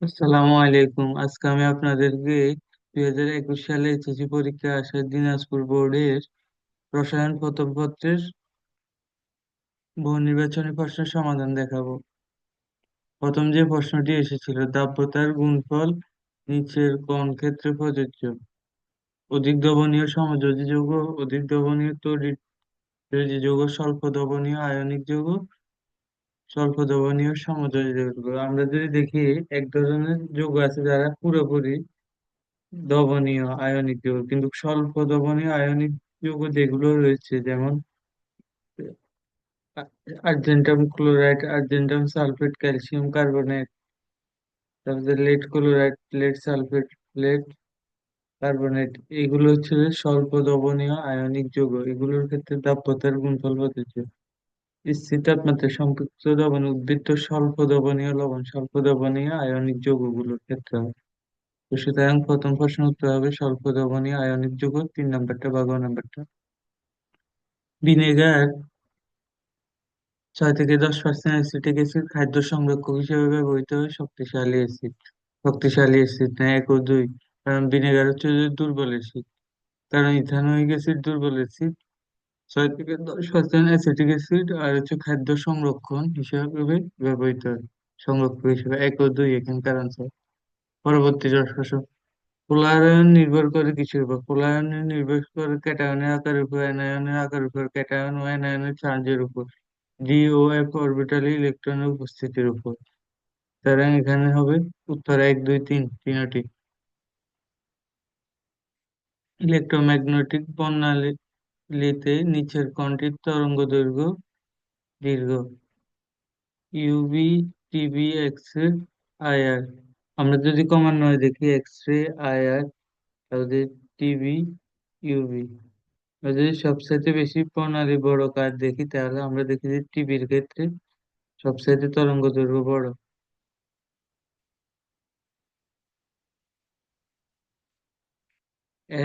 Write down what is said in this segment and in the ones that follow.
আসসালামু আলাইকুম। আজকে আমি আপনাদেরকে 2021 সালে এইচএসসি পরীক্ষায় আসা দিনাজপুর বোর্ডের রসায়ন প্রথম পত্রের বহু নির্বাচনী প্রশ্নের সমাধান দেখাবো। প্রথম যে প্রশ্নটি এসেছিল, দাব্যতার গুণফল নিচের কোন ক্ষেত্রে প্রযোজ্য? অধিক দ্রবণীয় সমযোজী যৌগ, অধিক দ্রবণীয় তড়িৎ যৌগ, স্বল্প দ্রবণীয় আয়নিক যৌগ, স্বল্প দ্রবণীয় সমযোজী যৌগ। আমরা যদি দেখি, এক ধরনের যৌগ আছে যারা পুরোপুরি দ্রবণীয় আয়নিক যৌগ, কিন্তু স্বল্প দ্রবণীয় আয়নিক যৌগ যেগুলো রয়েছে, যেমন argentum chloride, argentum sulphate, calcium carbonate, তারপরে lead chloride, lead sulphate, lead carbonate, এগুলো হচ্ছে স্বল্প দ্রবণীয় আয়নিক যৌগ। এগুলোর ক্ষেত্রে দাব্যতার গুণফল প্রযোজ্য। স্থির তাপমাত্রায় সম্পৃক্ত দ্রবণ উদ্ভিদ স্বল্প দ্রবণীয় লবণ, স্বল্প দ্রবণীয় আয়নিক যৌগগুলোর ক্ষেত্রে হয়। তো সুতরাং প্রথম প্রশ্ন উত্তর হবে স্বল্প দ্রবণীয় আয়নিক যৌগ। 3 নম্বরটা বা গ নম্বরটা। ভিনেগার 6 থেকে 10% অ্যাসিটিক অ্যাসিড খাদ্য সংরক্ষক হিসেবে ব্যবহৃত হয়। শক্তিশালী অ্যাসিড, শক্তিশালী অ্যাসিড না, 1 ও 2। কারণ ভিনেগার হচ্ছে যে দুর্বল অ্যাসিড, কারণ ইথানোয়িক অ্যাসিড দুর্বল অ্যাসিড। 6 থেকে 10% অ্যাসিটিক অ্যাসিড আর হচ্ছে খাদ্য সংরক্ষণ হিসেবে ব্যবহৃত হয়, সংরক্ষক হিসেবে। 1 ও 2 এখানকার আনসার। পরবর্তী প্রশ্ন, পোলারায়ন নির্ভর করে কিসের উপর? পোলারায়ন নির্ভর করে ক্যাটায়নের আকারের উপর, অ্যানায়নের আকারের উপর, ক্যাটায়ন ও অ্যানায়নের চার্জের উপর, ডি ও এফ অরবিটালে ইলেকট্রনের উপস্থিতির উপর। সুতরাং এখানে হবে উত্তর 1, 2, 3, তিনটি। ইলেকট্রোম্যাগনেটিক বর্ণালীতে নিচের কোনটির তরঙ্গ দৈর্ঘ্য দীর্ঘ? UV, TV, X ray, IR. আমরা যদি ক্রমান্বয়ে দেখি, এক্স রে, আইআর, তাহলে টিভি, ইউভি। আমরা যদি সবচাইতে বেশি প্রণালী বড় কাজ দেখি, তাহলে আমরা দেখি যে টিভির ক্ষেত্রে সবচাইতে তরঙ্গ দৈর্ঘ্য বড়।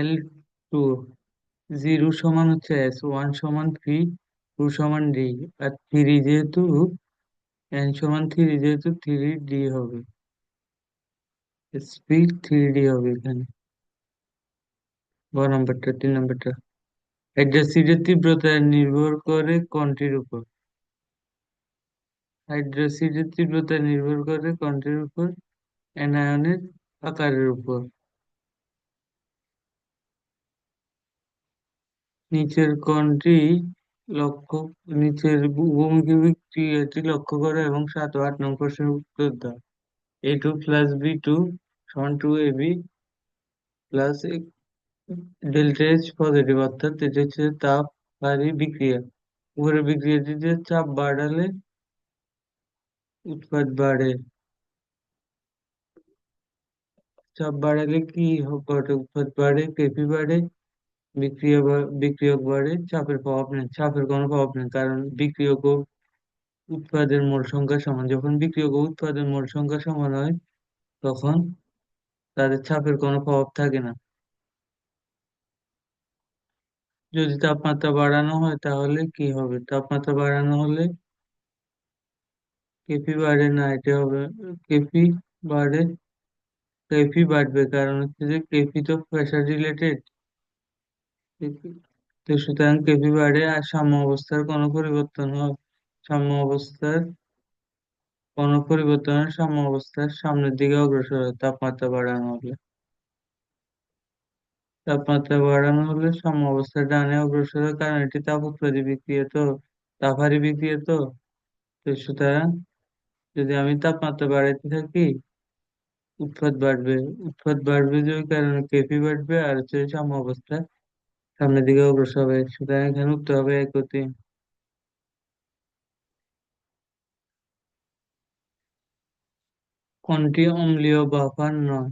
L2, 0 সমান হচ্ছে S, 1 সমান 3, 2 সমান D, আর থ্রি যেহেতু N সমান 3, যেহেতু 3D হবে, স্পিড 3D হবে এখানে। গ নাম্বারটা, 3 নম্বরটা। হাইড্রোসিডের তীব্রতা নির্ভর করে কোনটির উপর? হাইড্রোসিডের তীব্রতা নির্ভর করে কোনটির উপর? অ্যানায়নের আকারের উপর। নিচের কোনটি লক্ষ্য নিচের বহুমুখী বিক্রিয়াটি লক্ষ্য করো এবং 7 ও 8 নং প্রশ্নের উত্তর দাও। A2 + B2 = 2AB plus delta H positive, অর্থাৎ এটা হচ্ছে তাপহারী বিক্রিয়া। উপরের বিক্রিয়াটিতে চাপ বাড়ালে উৎপাদ বাড়ে। চাপ বাড়ালে কি ঘটে? উৎপাদ বাড়ে, কেপি বাড়ে, বিক্রিয়ক বাড়ে। চাপের প্রভাব নেই, চাপের কোনো প্রভাব নেই, কারণ বিক্রিয়ক ও উৎপাদের মোল সংখ্যা সমান। যখন বিক্রিয়ক ও উৎপাদের মোল সংখ্যা সমান হয়, তখন তাদের চাপের কোনো প্রভাব থাকে না। যদি তাপমাত্রা বাড়ানো হয় তাহলে কি হবে? তাপমাত্রা বাড়ানো হলে কেপি বাড়ে না, এটা হবে কেপি বাড়ে, কেপি বাড়বে, কারণ হচ্ছে যে কেপি তো প্রেশার রিলেটেড। তো সুতরাং কেপি বাড়ে। আর সাম্য অবস্থার কোনো পরিবর্তন হয়, সাম্য অবস্থার কোনো পরিবর্তনের সাম্য অবস্থার সামনের দিকে অগ্রসর হয় তাপমাত্রা বাড়ানো হলে। তাপমাত্রা বাড়ানো হলে সাম্য অবস্থার ডানে অগ্রসর হয়, কারণ এটি তাপ উৎপাদী বিক্রিয়া তো, তাপহারী বিক্রিয়া তো। তো সুতরাং যদি আমি তাপমাত্রা বাড়াইতে থাকি, উৎপাদ বাড়বে। উৎপাদ বাড়বে যে ওই কারণে কেপি বাড়বে, আর হচ্ছে সাম্য অবস্থা সামনের দিকে অগ্রসর হবে। সুতরাং এখানে উত্তর হবে 1 ও 3। কোনটি অম্লীয় বাফার নয়?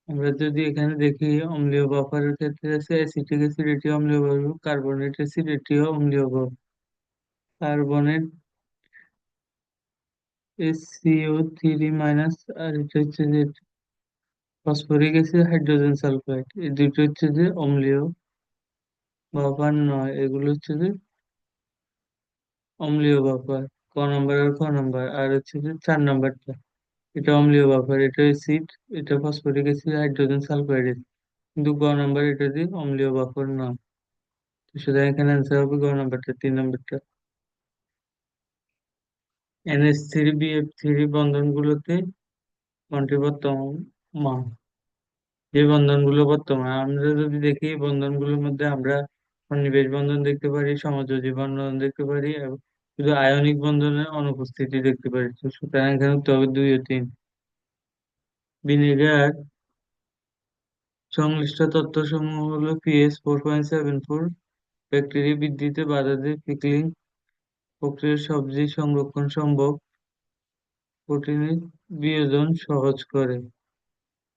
আমরা যদি এখানে দেখি, অম্লীয় বাফারের ক্ষেত্রে আছে অ্যাসিটিক অ্যাসিড, এটি অম্লীয় বাফ। কার্বনেট অ্যাসিড, এটিও অম্লীয় বাফ। কার্বনেট SCO3 মাইনাস, আর এটা হচ্ছে যে ফসফরিক অ্যাসিড, হাইড্রোজেন সালফাইড, এই দুটো হচ্ছে যে অম্লীয় বাফার নয়, এগুলো হচ্ছে যে অম্লীয় বাফার। ক নম্বর আর খ নম্বর। আর হচ্ছে যে 4 নম্বরটা, এটা অম্লীয় বাফার, এটা অ্যাসিড, এটা phosphoric acid, hydrogen sulphide acid. কিন্তু গ নাম্বার এটা দিয়ে অম্লীয় বাফার না। তো সুতরাং এখানে অ্যান্সার হবে গ নাম্বারটা, 3 নাম্বারটা। NH3 BF3 বন্ধনগুলোতে কোনটি বর্তমান? যে বন্ধনগুলো বর্তমান, আমরা যদি দেখি এই বন্ধনগুলোর মধ্যে আমরা সন্নিবেশ বন্ধন দেখতে পারি, সমযোজী বন্ধন দেখতে পারি, এবং শুধু আয়নিক বন্ধনের অনুপস্থিতি দেখতে পারি। তো সুতরাং এখানে উত্তর হবে 2 ও 3। ভিনেগার সংশ্লিষ্ট তথ্যসমূহ হলো pH 4.74, ব্যাকটেরিয়া বৃদ্ধিতে বাধা দেয়, পিকলিং প্রক্রিয়ায় সবজি সংরক্ষণ সম্ভব, প্রোটিনের বিয়োজন সহজ করে।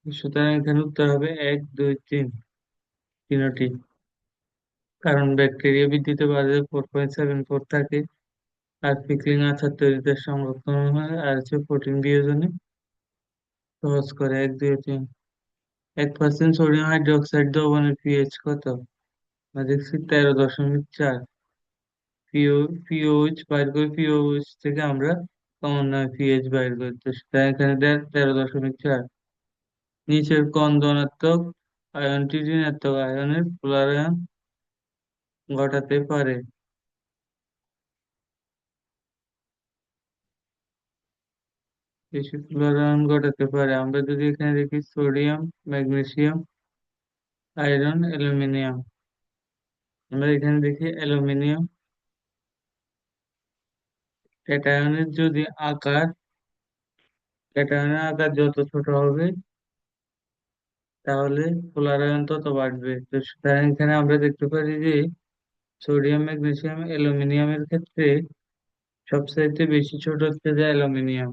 সুতরাং এখানে উত্তর হবে 1, 2, 3, তিনটি। কারণ ব্যাকটেরিয়া বৃদ্ধিতে বাধা 4.74 থাকে, আর পিকলিং আচার তৈরিতে সংরক্ষণ হয়, আর হচ্ছে প্রোটিন বিয়োজনে সহজ করে। 1, 2, 3। 1% সোডিয়াম হাইড্রোক্সাইড দ্রবণের পিএইচ কত? আমরা দেখছি 13.4। পিওএইচ বাইর করে, পিওএইচ থেকে আমরা কমন নয় পিএইচ বাইর করি, তো সেটা এখানে 13.4। নিচের কোন ধনাত্মক আয়নটি ঋণাত্মক আয়নের পুনরায়ন ঘটাতে পারে? বেশি পুনরায়ন ঘটাতে পারে, আমরা যদি এখানে দেখি সোডিয়াম, ম্যাগনেসিয়াম, আয়রন, অ্যালুমিনিয়াম। আমরা এখানে দেখি অ্যালুমিনিয়াম। ক্যাটায়নের যদি আকার ক্যাটায়নের আকার যত ছোট হবে তাহলে পোলারায়ন তত বাড়বে। তো সুতরাং এখানে আমরা দেখতে পারি যে সোডিয়াম, ম্যাগনেসিয়াম, অ্যালুমিনিয়ামের ক্ষেত্রে সবচাইতে বেশি ছোট হচ্ছে যে অ্যালুমিনিয়াম,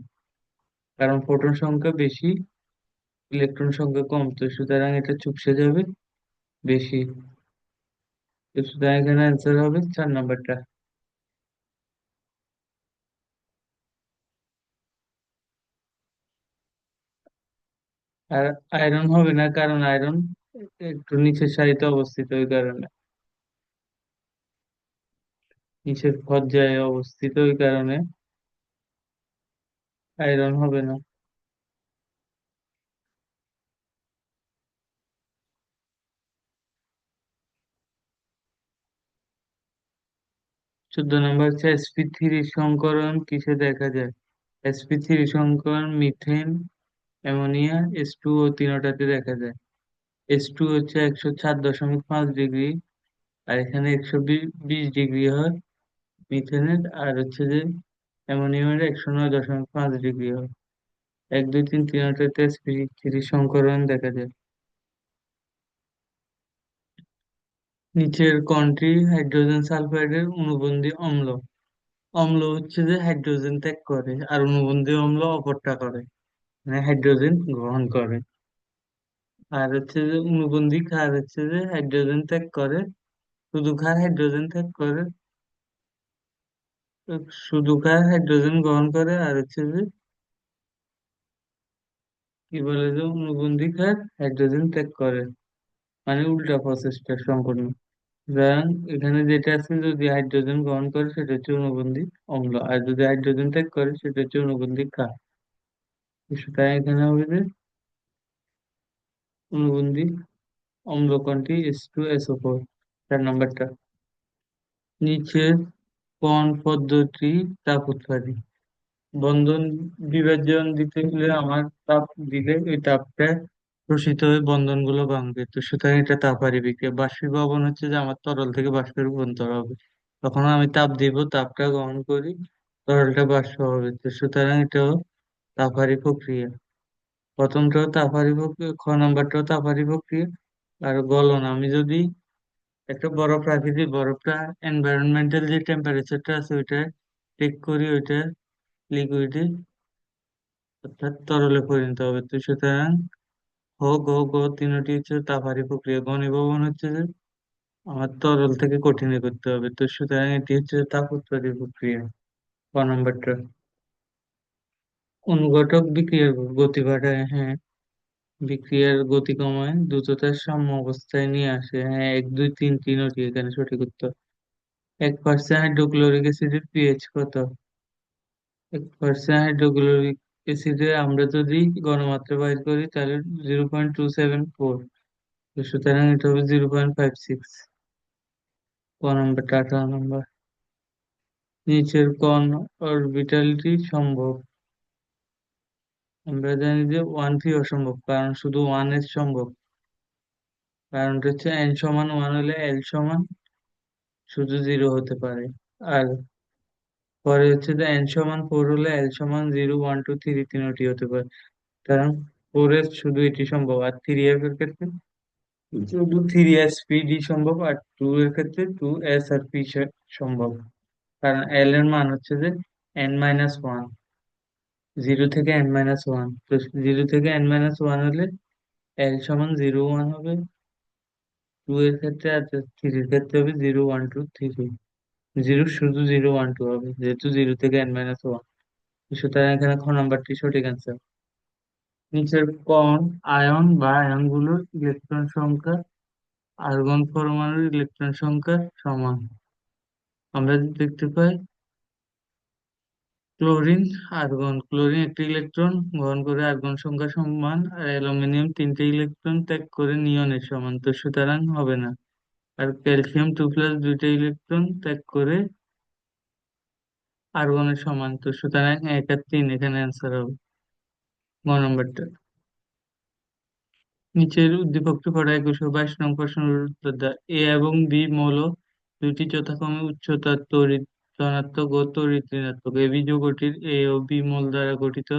কারণ প্রোটন সংখ্যা বেশি, ইলেকট্রন সংখ্যা কম, তো সুতরাং এটা চুপসে যাবে বেশি। তো সুতরাং এখানে অ্যান্সার হবে 4 নাম্বারটা। আর আয়রন হবে না, কারণ আয়রন একটু নিচের সারিতে অবস্থিত, ওই কারণে নিচের পর্যায়ে অবস্থিত, ওই কারণে আয়রন হবে না। 14 নম্বর হচ্ছে sp3 সংকরণ কিসে দেখা যায়? sp3 সংকরণ মিথেন, অ্যামোনিয়া, H2O তিনটাতে দেখা যায়। H2 হচ্ছে 104.5 ডিগ্রি, আর এখানে 120 ডিগ্রি হয় মিথেনের, আর হচ্ছে যে অ্যামোনিয়ামের 109.5 ডিগ্রি হয়। 1, 2, 3 তিনটাতে sp3 সংকরণ দেখা যায়। নিচের কোনটি হাইড্রোজেন সালফাইডের অনুবন্ধী অম্ল? অম্ল হচ্ছে যে হাইড্রোজেন ত্যাগ করে, আর অনুবন্ধী অম্ল অপরটা করে, মানে হাইড্রোজেন গ্রহণ করে। আর হচ্ছে যে অনুবন্ধী ক্ষার হচ্ছে যে হাইড্রোজেন ত্যাগ করে, শুধু ক্ষার হাইড্রোজেন ত্যাগ করে, শুধু ক্ষার হাইড্রোজেন গ্রহণ করে, আর হচ্ছে যে কি বলে যে অনুবন্ধী ক্ষার হাইড্রোজেন ত্যাগ করে, মানে উল্টা প্রসেসটা সম্পূর্ণ। সুতরাং এখানে যেটা আছে, যদি হাইড্রোজেন গ্রহণ করে সেটা হচ্ছে অনুবন্ধী অম্ল, আর যদি হাইড্রোজেন ত্যাগ করে সেটা হচ্ছে অনুবন্ধী ক্ষার। সুতরাং এখানে হবে যে অনুবন্ধী অম্ল কোনটি? H2SO4, 4 নাম্বারটা। নিচের কোন পদ্ধতি তাপ উৎপাদী? বন্ধন বিভাজন দিতে হলে আমার তাপ দিলে ওই তাপটা শোষিত হয়ে বন্ধন গুলো ভাঙবে, তো সুতরাং এটা তাপারি বিক্রিয়া। বাষ্পীভবন হচ্ছে যে আমার তরল থেকে বাষ্পে রূপান্তর হবে, তখন আমি তাপ দিব, তাপটা গ্রহণ করি, তরলটা বাষ্প হবে, তো সুতরাং এটাও তাপারি প্রক্রিয়া। প্রথমটাও তাপারি প্রক্রিয়া, খ নাম্বারটাও তাপারি প্রক্রিয়া। আর গলন, আমি যদি একটা বরফ রাখি, যে বরফটা এনভায়রনমেন্টাল যে টেম্পারেচারটা আছে ওইটা টেক করি, ওইটা লিকুইডে অর্থাৎ তরলে পরিণত হবে। তো সুতরাং হ, গ, গ তিনটি হচ্ছে তাপারি প্রক্রিয়া। ঘনীভবন হচ্ছে যে আমার তরল থেকে কঠিনে করতে হবে, তো সুতরাং এটি হচ্ছে তাপ উৎপাদী প্রক্রিয়া। ক নাম্বারটা। অনুঘটক বিক্রিয়ার গতি বাড়ায়, হ্যাঁ। বিক্রিয়ার গতি কমায়, দ্রুততার সাম্য অবস্থায় নিয়ে আসে, হ্যাঁ। 1, 2, 3 তিনটি এখানে সঠিক উত্তর। 1% হাইড্রোক্লোরিক অ্যাসিডের পিএইচ কত? 1% হাইড্রোক্লোরিক অ্যাসিডে আমরা যদি ঘনমাত্রা বাইর করি তাহলে 0.274, তো সুতরাং এটা হবে 0.56। ক নাম্বারটা 18 নম্বর। নিচের কোন অরবিটালটি সম্ভব? আমরা জানি যে 1 3 অসম্ভব, কারণ শুধু 1 s সম্ভব। কারণটা হচ্ছে n সমান 1 হলে l সমান শুধু 0 হতে পারে। আর পরে হচ্ছে যে n সমান 4 হলে l সমান 0 1 2 3 তিনটি হতে পারে। কারণ 4s শুধু এটি সম্ভব, আর 3f এর ক্ষেত্রে শুধু 3s p d সম্ভব, আর 2 এর ক্ষেত্রে 2s আর p সম্ভব। কারণ l এর মান হচ্ছে যে n-1, 0 থেকে n-1। তো 0 থেকে n-1 হলে l সমান 0 1 হবে, 2 এর ক্ষেত্রে, আর 3 এর ক্ষেত্রে হবে 0 1 2 3। জিরো শুধু 0 1 2 হবে, যেহেতু 0 থেকে n-1। সুতরাং এখানে খ নাম্বারটি সঠিক অ্যান্সার। নিচের কোন আয়ন বা আয়নগুলোর ইলেকট্রন সংখ্যা আর্গন পরমাণুর ইলেকট্রন সংখ্যার সমান? আমরা দেখতে পাই ক্লোরিন, আর্গন। ক্লোরিন একটি ইলেকট্রন গ্রহণ করে আর্গন সংখ্যা সমান, আর অ্যালুমিনিয়াম 3টে ইলেকট্রন ত্যাগ করে নিয়নের সমান, তো সুতরাং হবে না। আর ক্যালসিয়াম 2 প্লাস 2টে ইলেকট্রন ত্যাগ করে আর্গনের সমান, তো সুতরাং 1 আর 3 এখানে অ্যান্সার হবে গ নম্বরটা। নিচের উদ্দীপকটি পড়া 21 ও 22 নং প্রশ্নের উত্তর দাও। এ এবং বি মৌল দুইটি যথাক্রমে উচ্চতার তড়িৎ ধনাত্মক ও তড়িৎ ঋণাত্মক। এবি যৌগটির এ ও বি মৌল দ্বারা গঠিত।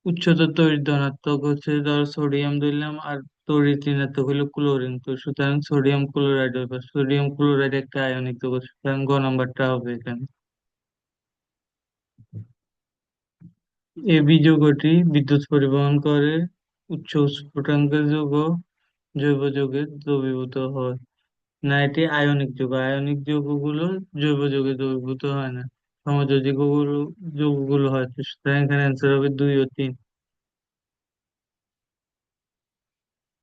উচ্চতার তড়িৎ ধনাত্মক হচ্ছে ধরো সোডিয়াম ধরলাম, আর তড়িৎ ঋণাত্মক হলো ক্লোরিন, তো সুতরাং সোডিয়াম ক্লোরাইড হবে। সোডিয়াম ক্লোরাইড একটা আয়নিক যৌগ, সুতরাং গ নাম্বারটা হবে এখানে। এবি যৌগটি বিদ্যুৎ পরিবহন করে। উচ্চ স্ফুটনাঙ্কের যৌগ জৈব যৌগে দ্রবীভূত হয় না, এটি আয়নিক যৌগ। আয়নিক যৌগগুলো জৈব যৌগে দ্রবীভূত হয় না, সমযোজী যৌগগুলো হয়, তো সুতরাং এখানে অ্যান্সার হবে 2 ও 3।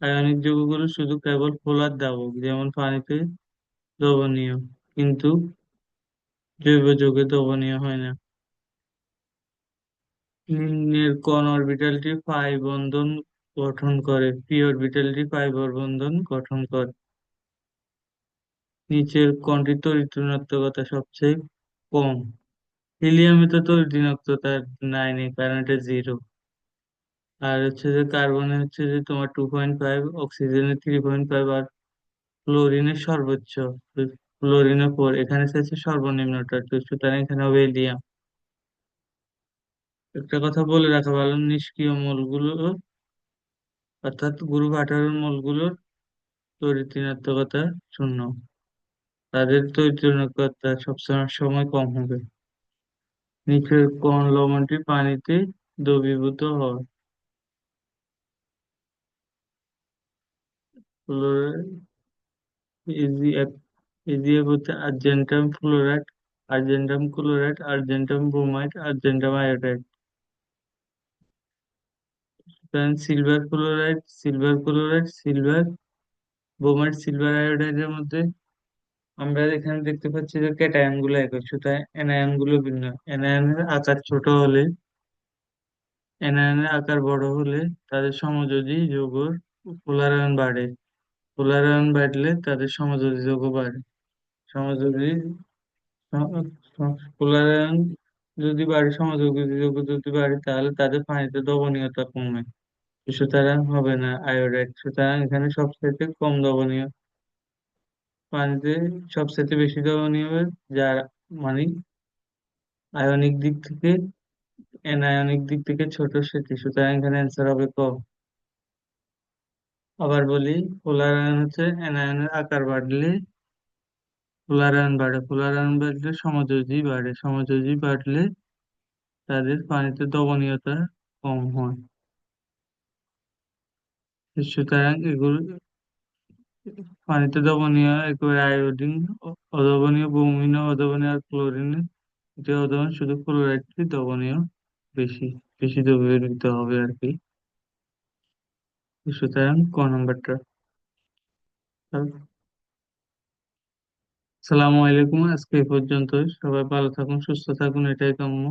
আয়নিক যৌগগুলো শুধু কেবল পোলার দ্রাবক, যেমন পানিতে দ্রবণীয়, কিন্তু জৈব যৌগে দ্রবণীয় হয় না। নিম্নের কোন অরবিটালটি পাই বন্ধন গঠন করে? পি অরবিটালটি পাই বন্ধন গঠন করে। নিচের কোনটি তড়িৎ ঋণাত্মকতা সবচেয়ে কম? হিলিয়ামে তো তড়িৎ ঋণাত্মকতা নাই নেই, কারণ এটা 0। আর হচ্ছে যে কার্বনে হচ্ছে যে তোমার 2.5, অক্সিজেনের 3.5, আর ক্লোরিনের সর্বোচ্চ, ক্লোরিনের 4। এখানে চাইছে সর্বনিম্নটা, তো সুতরাং এখানে হবে হিলিয়াম। একটা কথা বলে রাখা ভালো, নিষ্ক্রিয় মৌলগুলো অর্থাৎ গ্রুপ 18 মৌলগুলোর তড়িৎ ঋণাত্মকতা 0। তাদের তড়িৎ ঋণাত্মকতা সবসময় সময় কম হবে। নিচের কোন লবণটি পানিতে দ্রবীভূত হয়? ইজিএফ। ইজিএফ হচ্ছে argentum fluoride, argentum chloride, argentum bromide, argentum iodide. Silver chloride, silver chloride, silver bromide, silver আয়োডাইডের মধ্যে আমরা এখানে দেখতে পাচ্ছি যে ক্যাটায়ন গুলো একই, সুতরাং এনায়ন গুলো ভিন্ন। এনায়নের আকার ছোট হলে, এনায়নের আকার বড় হলে তাদের সমযোজী যৌগের পোলারায়ন বাড়ে। পোলারায়ন বাড়লে তাদের সমযোজী যৌগ বাড়ে। সমযোজী পোলারায়ন যদি বাড়ে, সমযোজী যৌগ যদি বাড়ে, তাহলে তাদের পানিতে দ্রবণীয়তা কমে, সুতরাং হবে না আয়োডাইড। সুতরাং এখানে সবচেয়ে কম দ্রবণীয়, পানিতে সবচেয়ে বেশি দ্রবণীয় হবে যার মানে আয়নিক দিক থেকে অ্যানায়নিক দিক থেকে ছোট সেটি, সুতরাং এখানে অ্যান্সার হবে ক। আবার বলি, পোলার আয়ন হচ্ছে অ্যানায়নের আকার বাড়লে পোলার আয়ন বাড়ে, পোলার আয়ন বাড়লে সমযোজী বাড়ে, সমযোজী বাড়লে তাদের পানিতে দ্রবণীয়তা কম হয়। সুতরাং এগুলো পানিতে দ্রবণীয় একেবারে আয়োডিন, অদ্রবণীয় ব্রোমিন, অদ্রবণীয় আর ক্লোরিন। এটা অদ্রবণীয়, শুধু ক্লোরাইডটি দ্রবণীয় বেশি, বেশি দ্রবীভূত হবে আর কি। সুতরাং ক নম্বরটা। সালামু আলাইকুম, আজকে এই পর্যন্ত। সবাই ভালো থাকুন, সুস্থ থাকুন, এটাই কাম্য।